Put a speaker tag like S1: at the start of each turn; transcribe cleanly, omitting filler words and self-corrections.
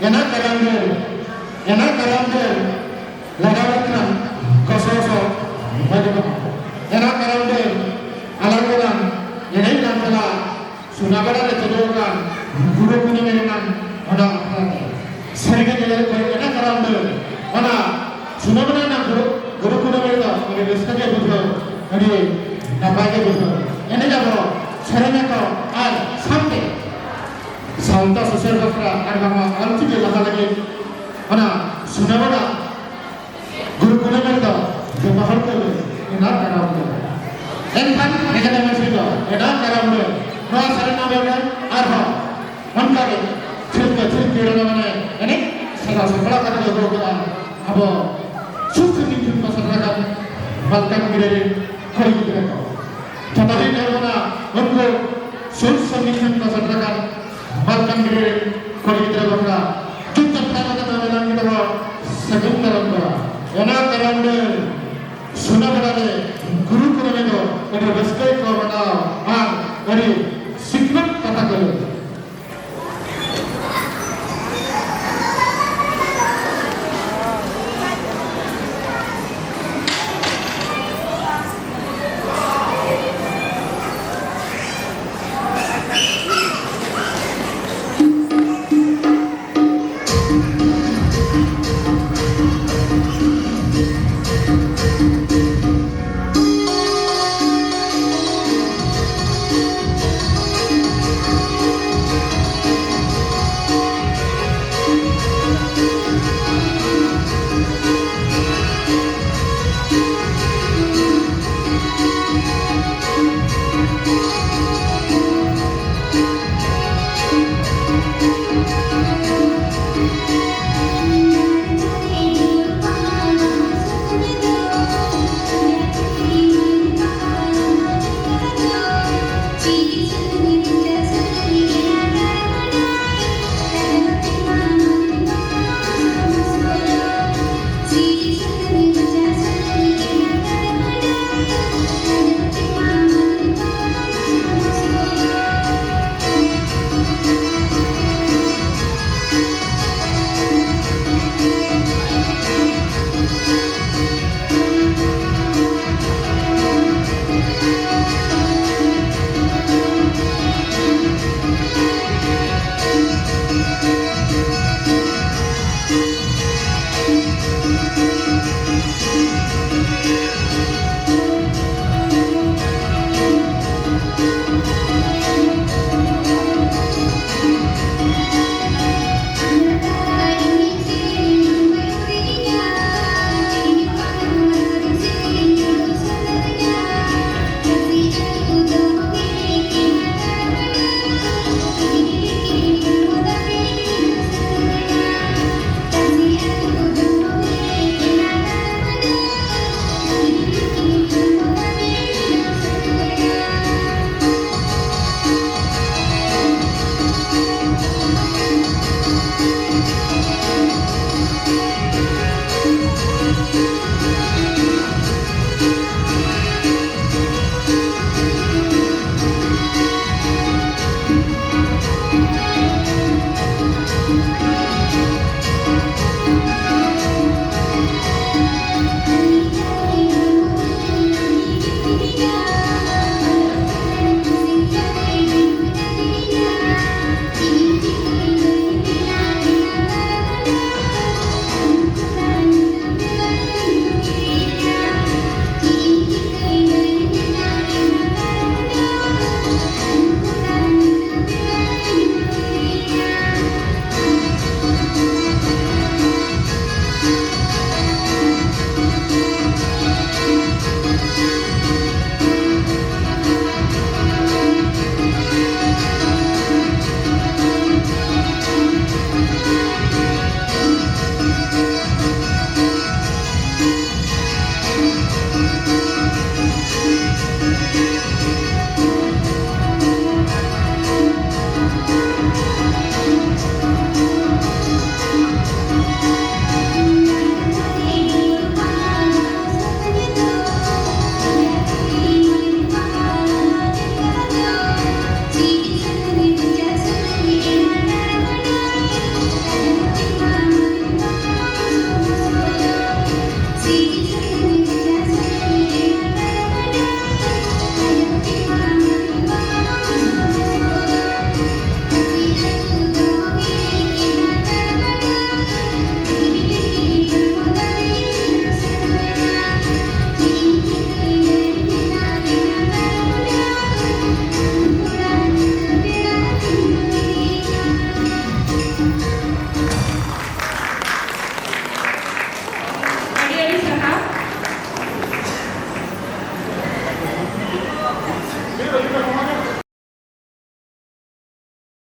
S1: enak karamder lagawatran kososo bagaimana enak karamder alargalan enai nantala sunagara lejodokan guru punya menan ada seringan jalan enak karamder mana sunagara na guru punya menan ada reskaja betul ada nampaknya betul ini jabo seringan kau sampai Santa sosial bakra argama alti ke lagi mana sunagara guru punya menan kemahal ke enak karamder enkan negara Meksiko enak karamder no sarana beran arha mankare cerita mana ini salah sekolah kata doa apa susu di masyarakat Balkan Gire kali kita tetapi mana untuk susu di masyarakat Balkan Gire kali kita bakal kita kata dalam kita sedang dalam enak karamder sunagara guru kuno itu ada